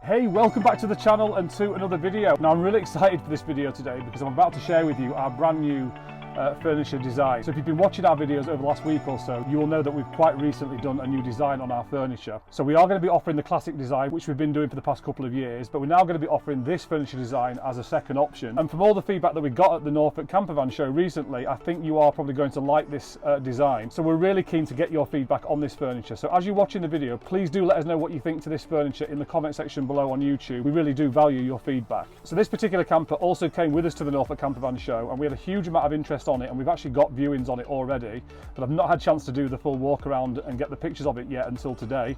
Hey, welcome back to the channel and to another video. Now I'm really excited for this video today because I'm about to share with you our brand new furniture design. So if you've been watching our videos over the last week or so, you will know that we've quite recently done a new design on our furniture. So we are going to be offering the classic design, which we've been doing for the past couple of years, but we're now going to be offering this furniture design as a second option. And from all the feedback that we got at the Norfolk Campervan show recently, I think you are probably going to like this design. So we're really keen to get your feedback on this furniture. So as you're watching the video, please do let us know what you think to this furniture in the comment section below on YouTube. We really do value your feedback. So this particular camper also came with us to the Norfolk Campervan show, and we had a huge amount of interest on it, and we've actually got viewings on it already, but I've not had a chance to do the full walk around and get the pictures of it yet until today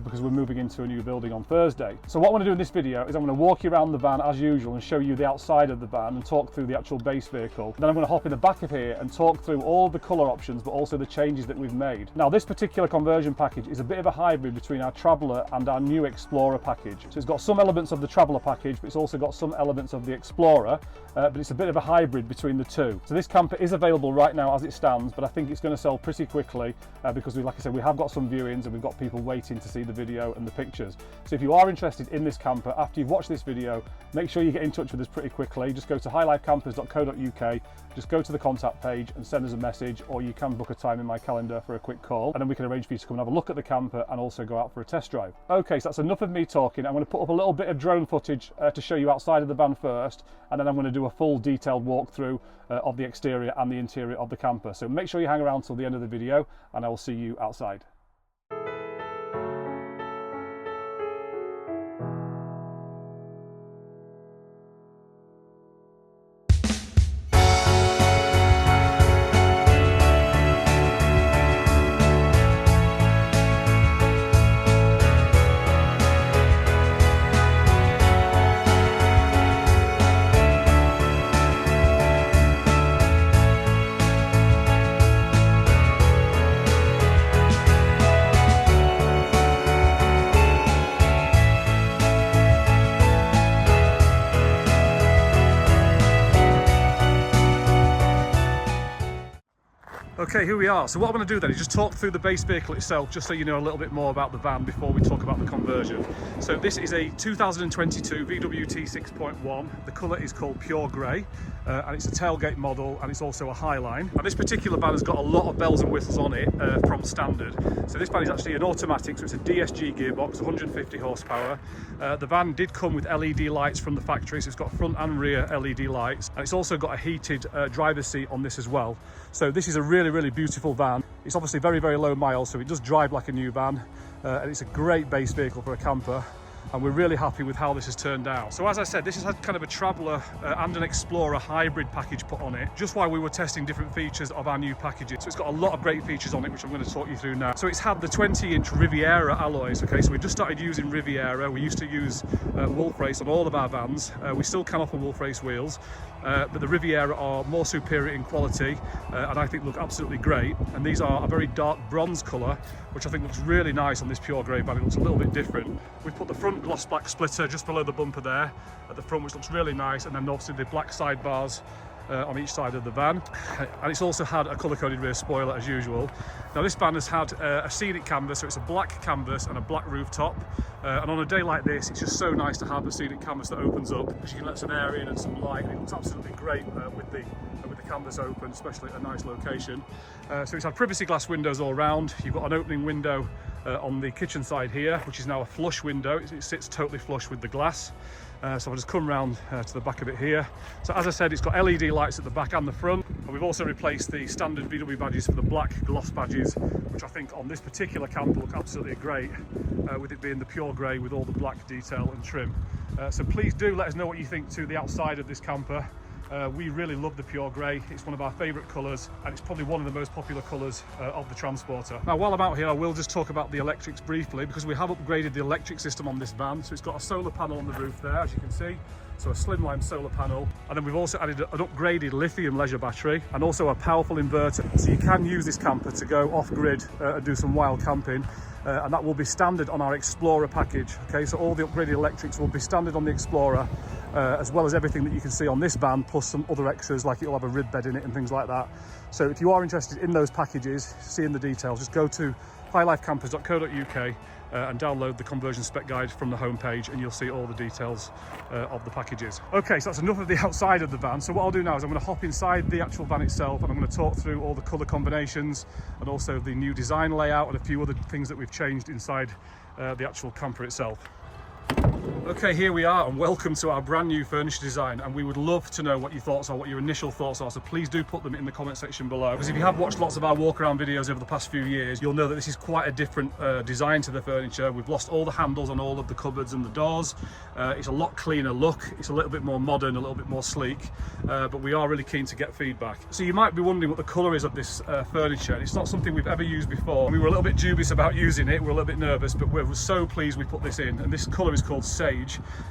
because we're moving into a new building on Thursday. So what I want to do in this video is I'm going to walk you around the van as usual and show you the outside of the van and talk through the actual base vehicle. Then I'm going to hop in the back of here and talk through all the colour options, but also the changes that we've made. Now this particular conversion package is a bit of a hybrid between our Traveller and our new Explorer package. So it's got some elements of the Traveller package, but it's also got some elements of the Explorer, but it's a bit of a hybrid between the two. So this camper is available right now as it stands, but I think it's going to sell pretty quickly because like I said, we have got some viewings and we've got people waiting to see the video and the pictures. So if you are interested in this camper after you've watched this video, make sure you get in touch with us pretty quickly. Just go to highlifecampers.co.uk, just go to the contact page and send us a message, or you can book a time in my calendar for a quick call, and then we can arrange for you to come and have a look at the camper and also go out for a test drive. Okay, so that's enough of me talking. I'm going to put up a little bit of drone footage to show you outside of the van first, and then I'm going to do a full detailed walkthrough of the exterior and the interior of the camper. So make sure you hang around till the end of the video, and I will see you outside. Okay, here we are. So what I'm going to do then is just talk through the base vehicle itself, just so you know a little bit more about the van before we talk about the conversion. So this is a 2022 VW T6.1. The colour is called Pure Grey, and it's a tailgate model, and it's also a Highline. And this particular van has got a lot of bells and whistles on it from standard. So this van is actually an automatic, so it's a DSG gearbox, 150 horsepower. The van did come with LED lights from the factory, so it's got front and rear LED lights, and it's also got a heated driver's seat on this as well. So this is a really beautiful van. It's obviously very low miles, so it does drive like a new van, and it's a great base vehicle for a camper, and we're really happy with how this has turned out. So as I said, this has had kind of a Traveller and an Explorer hybrid package put on it, just while we were testing different features of our new packages. So it's got a lot of great features on it, which I'm going to talk you through now. So it's had the 20-inch Riviera alloys. Okay, so we just started using Riviera. We used to use Wolf Race on all of our vans. We still can offer Wolf Race wheels, but the Riviera are more superior in quality, and I think look absolutely great. And these are a very dark bronze colour, which I think looks really nice on this Pure Grey van. It looks a little bit different. We've put the front gloss black splitter just below the bumper there at the front, which looks really nice, and then obviously the black sidebars on each side of the van, and it's also had a colour-coded rear spoiler as usual. Now this van has had a scenic canvas, so it's a black canvas and a black rooftop, and on a day like this it's just so nice to have a scenic canvas that opens up because you can let some air in and some light, and it looks absolutely great with the canvas open, especially at a nice location. So it's had privacy glass windows all round. You've got an opening window on the kitchen side here, which is now a flush window. It sits totally flush with the glass. So I'll just come round to the back of it here. So as I said, it's got LED lights at the back and the front, and we've also replaced the standard VW badges for the black gloss badges, which I think on this particular camper look absolutely great, with it being the Pure Grey with all the black detail and trim. So please do let us know what you think to the outside of this camper. We really love the Pure Grey. It's one of our favourite colours, and it's probably one of the most popular colours of the Transporter. Now while I'm out here, I will just talk about the electrics briefly, because we have upgraded the electric system on this van. So it's got a solar panel on the roof there, as you can see. So a slimline solar panel, and then we've also added an upgraded lithium leisure battery and also a powerful inverter. So you can use this camper to go off-grid and do some wild camping. And that will be standard on our Explorer package. Okay, so all the upgraded electrics will be standard on the Explorer, as well as everything that you can see on this van, plus some other extras like it'll have a rib bed in it and things like that. So if you are interested in those packages, seeing the details, just go to highlifecampers.co.uk and download the conversion spec guide from the homepage, and you'll see all the details of the packages. Okay, so that's enough of the outside of the van. So what I'll do now is I'm going to hop inside the actual van itself, and I'm going to talk through all the colour combinations and also the new design layout and a few other things that we've changed inside the actual camper itself. Okay, here we are, and welcome to our brand new furniture design, and we would love to know what your thoughts are, what your initial thoughts are, so please do put them in the comment section below, because if you have watched lots of our walk around videos over the past few years, you'll know that this is quite a different design to the furniture. We've lost all the handles on all of the cupboards and the doors. It's a lot cleaner look, it's a little bit more modern, a little bit more sleek, but we are really keen to get feedback. So you might be wondering what the colour is of this furniture. It's not something we've ever used before. We were a little bit dubious about using it, we're a little bit nervous, but we're so pleased we put this in, and this colour is called Sage.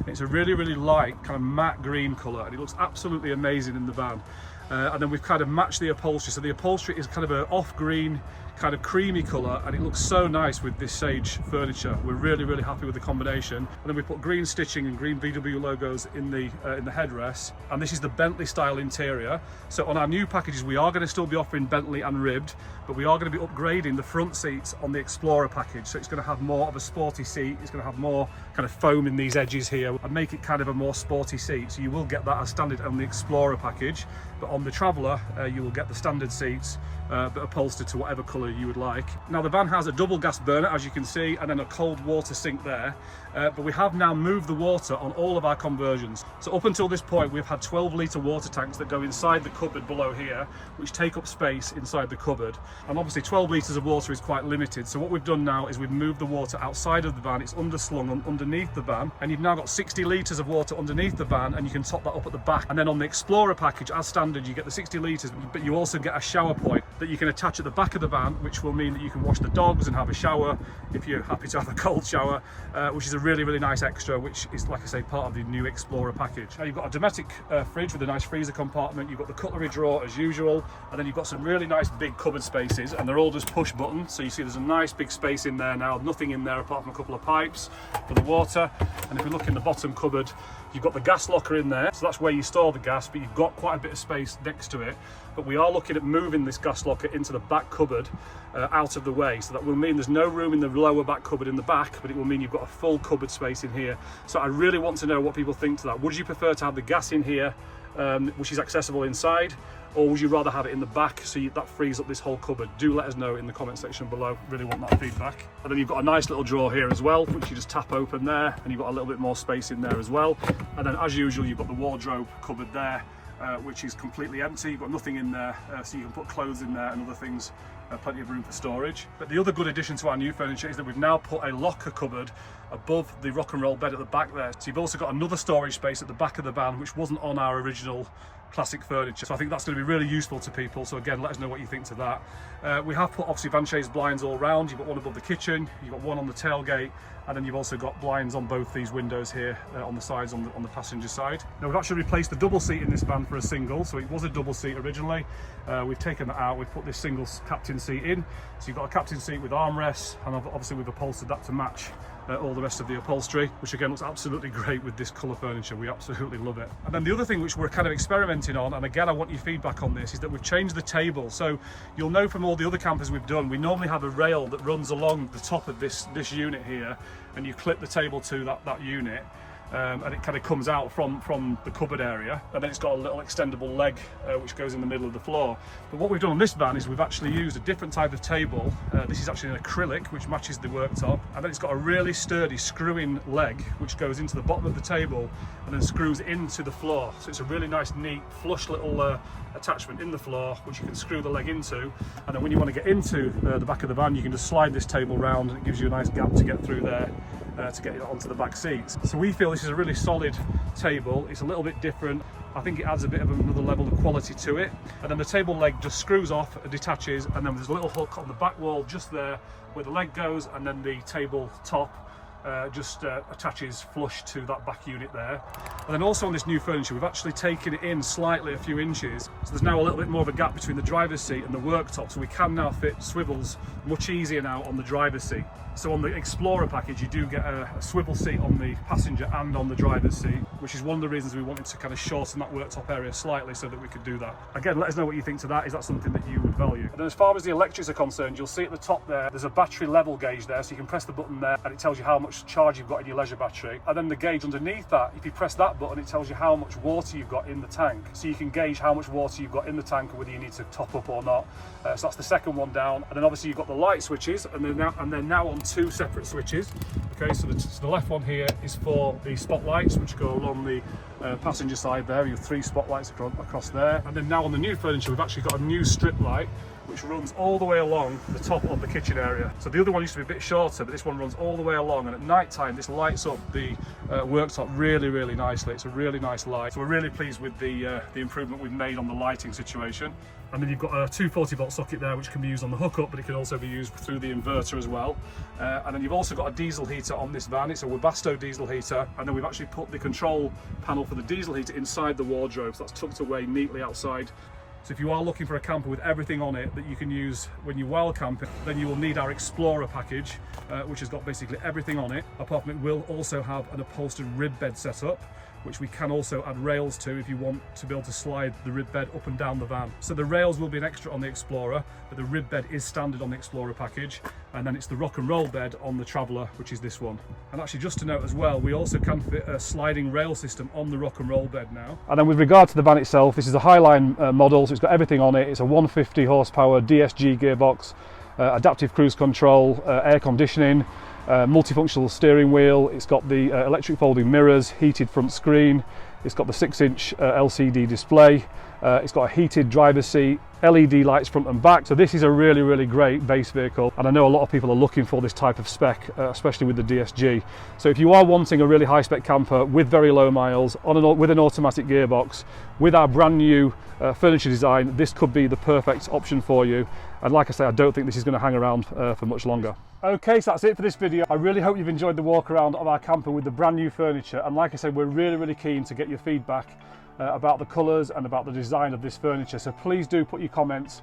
It's a really light kind of matte green colour, and it looks absolutely amazing in the van. And then we've kind of matched the upholstery, so the upholstery is kind of an off green kind of creamy colour, and it looks so nice with this Sage furniture. We're really happy with the combination. And then we put green stitching and green VW logos in the headrest, and this is the Bentley style interior. So on our new packages we are going to still be offering Bentley and ribbed, but we are going to be upgrading the front seats on the Explorer package, so it's going to have more of a sporty seat. It's going to have more kind of foam in these edges here and make it kind of a more sporty seat. So you will get that as standard on the Explorer package, but on the Traveller you will get the standard seats, but upholstered to whatever colour you would like. Now the van has a double gas burner, as you can see, and then a cold water sink there, but we have now moved the water on all of our conversions. So up until this point we've had 12-litre water tanks that go inside the cupboard below here, which take up space inside the cupboard, and obviously 12 litres of water is quite limited. So what we've done now is we've moved the water outside of the van. It's underslung underneath the van, and you've now got 60 litres of water underneath the van, and you can top that up at the back. And then on the Explorer package, as standard, you get the 60 litres, but you also get a shower point that you can attach at the back of the van, which will mean that you can wash the dogs and have a shower if you're happy to have a cold shower, which is a really nice extra, which is, like I say, part of the new Explorer package. Now you've got a Dometic fridge with a nice freezer compartment, you've got the cutlery drawer as usual, and then you've got some really nice big cupboard spaces, and they're all just push buttons. So you see there's a nice big space in there now, nothing in there apart from a couple of pipes for the water. And if we look in the bottom cupboard, you've got the gas locker in there, so that's where you store the gas, but you've got quite a bit of space next to it. But we are looking at moving this gas locker into the back cupboard out of the way, so that will mean there's no room in the lower back cupboard in the back, but it will mean you've got a full cupboard space in here. So I really want to know what people think to that. Would you prefer to have the gas in here, which is accessible inside, or would you rather have it in the back so that frees up this whole cupboard? Do let us know in the comment section below. Really want that feedback. And then you've got a nice little drawer here as well, which you just tap open there, and you've got a little bit more space in there as well. And then as usual, you've got the wardrobe cupboard there, which is completely empty. You've got nothing in there, so you can put clothes in there and other things. Plenty of room for storage. But the other good addition to our new furniture is that we've now put a locker cupboard above the rock and roll bed at the back there. So you've also got another storage space at the back of the van, which wasn't on our original classic furniture. So I think that's going to be really useful to people. So again, let us know what you think to that. We have put obviously van chaise blinds all round. You've got one above the kitchen, you've got one on the tailgate, and then you've also got blinds on both these windows here on the sides on the passenger side. Now we've actually replaced the double seat in this van for a single, so it was a double seat originally. We've taken that out, we've put this single captain seat in. So you've got a captain seat with armrests, and obviously we've upholstered that to match all the rest of the upholstery, which again looks absolutely great with this colour furniture. We absolutely love it. And then the other thing which we're kind of experimenting on, and again I want your feedback on this, is that we've changed the table. So you'll know from all the other campers we've done, we normally have a rail that runs along the top of this unit here, and you clip the table to that unit. And it kind of comes out from the cupboard area, and then it's got a little extendable leg which goes in the middle of the floor. But what we've done on this van is we've actually used a different type of table. This is actually an acrylic which matches the worktop, and then it's got a really sturdy screw-in leg which goes into the bottom of the table and then screws into the floor. So it's a really nice, neat, flush little attachment in the floor which you can screw the leg into, and then when you want to get into the back of the van, you can just slide this table round, and it gives you a nice gap to get through there to get it onto the back seats. So we feel this is a really solid table. It's a little bit different. I think it adds a bit of another level of quality to it. And then the table leg just screws off, detaches, and then there's a little hook on the back wall just there where the leg goes, and then the table top just attaches flush to that back unit there. And then also on this new furniture, we've actually taken it in slightly a few inches, so there's now a little bit more of a gap between the driver's seat and the worktop, so we can now fit swivels much easier now on the driver's seat. So on the Explorer package, you do get a swivel seat on the passenger and on the driver's seat, which is one of the reasons we wanted to kind of shorten that worktop area slightly so that we could do that. Again, let us know what you think to that. Is that something that you would value? And then as far as the electrics are concerned, you'll see at the top there's a battery level gauge there, so you can press the button there and it tells you how much charge you've got in your leisure battery. And then the gauge underneath that, if you press that button, it tells you how much water you've got in the tank. So you can gauge how much water you've got in the tank and whether you need to top up or not. So that's the second one down. And then obviously you've got the light switches, and they're now on two separate switches. Okay, so the left one here is for the spotlights, which go along the passenger side there. You have 3 spotlights across there. And then now on the new furniture, we've actually got a new strip light which runs all the way along the top of the kitchen area. So the other one used to be a bit shorter, but this one runs all the way along, and at night time this lights up the worktop really nicely. It's a really nice light, so we're really pleased with the improvement we've made on the lighting situation. And then you've got a 240 volt socket there, which can be used on the hookup, but it can also be used through the inverter as well. And then you've also got a diesel heater on this van. It's a Webasto diesel heater, and then we've actually put the control panel for the diesel heater inside the wardrobe, so that's tucked away neatly outside. So if you are looking for a camper with everything on it that you can use when you're wild camping, then you will need our Explorer package, which has got basically everything on it. Apart from it will also have an upholstered rib bed setup, which we can also add rails to if you want to be able to slide the rib bed up and down the van. So the rails will be an extra on the Explorer, but the rib bed is standard on the Explorer package. And then it's the rock and roll bed on the Traveller, which is this one. And actually, just to note as well, we also can fit a sliding rail system on the rock and roll bed now. And then with regard to the van itself, this is a Highline model, so it's got everything on it. It's a 150 horsepower DSG gearbox, adaptive cruise control, air conditioning, multifunctional steering wheel. It's got the electric folding mirrors, heated front screen. It's got the 6-inch LCD display. It's got a heated driver's seat, LED lights front and back. So this is a really great base vehicle, and I know a lot of people are looking for this type of spec, especially with the DSG. So if you are wanting a really high spec camper with very low miles, with an automatic gearbox, with our brand new furniture design, this could be the perfect option for you. And like I say, I don't think this is going to hang around for much longer. Okay, so that's it for this video. I really hope you've enjoyed the walk around of our camper with the brand new furniture. And like I said, we're really keen to get your feedback about the colours and about the design of this furniture. So please do put your comments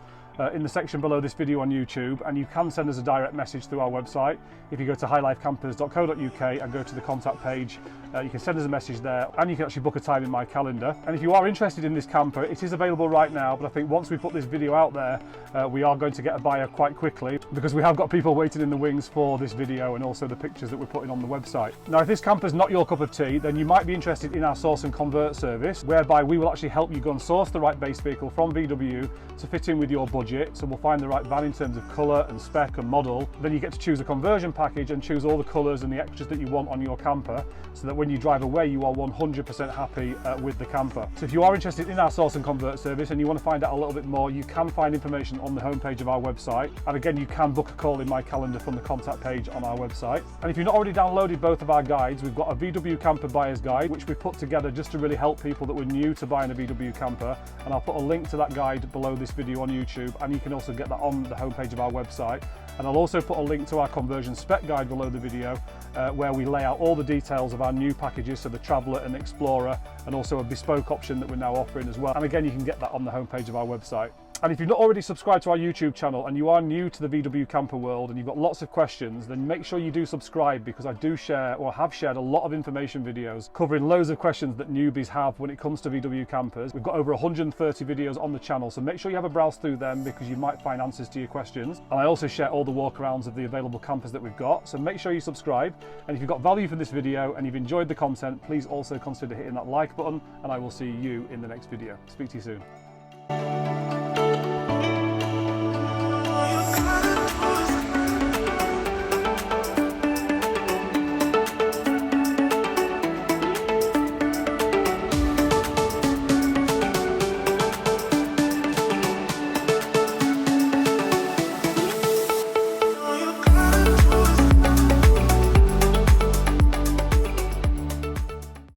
in the section below this video on YouTube, and you can send us a direct message through our website. If you go to highlifecampers.co.uk and go to the contact page, you can send us a message there, and you can actually book a time in my calendar. And if you are interested in this camper, it is available right now, but I think once we put this video out there, we are going to get a buyer quite quickly, because we have got people waiting in the wings for this video and also the pictures that we're putting on the website. Now, if this camper is not your cup of tea, then you might be interested in our source and convert service, whereby we will actually help you go and source the right base vehicle from VW to fit in with your budget. So we'll find the right van in terms of colour and spec and model. Then you get to choose a conversion package and choose all the colours and the extras that you want on your camper, so that when you drive away you are 100% happy with the camper. So if you are interested in our source and convert service and you want to find out a little bit more, you can find information on the homepage of our website. And again, you can book a call in my calendar from the contact page on our website. And if you've not already downloaded both of our guides, we've got a VW camper buyer's guide, which we put together just to really help people that were new to buying a VW camper. And I'll put a link to that guide below this video on YouTube, and you can also get that on the homepage of our website. And I'll also put a link to our conversion spec guide below the video, where we lay out all the details of our new packages, so the Traveller and Explorer, and also a bespoke option that we're now offering as well. And again, you can get that on the homepage of our website. And if you've not already subscribed to our YouTube channel and you are new to the VW camper world and you've got lots of questions, then make sure you do subscribe, because I do share, or have shared, a lot of information videos covering loads of questions that newbies have when it comes to VW campers. We've got over 130 videos on the channel, so make sure you have a browse through them, because you might find answers to your questions. And I also share all the walkarounds of the available campers that we've got, so make sure you subscribe. And if you've got value from this video and you've enjoyed the content, please also consider hitting that like button, and I will see you in the next video. Speak to you soon.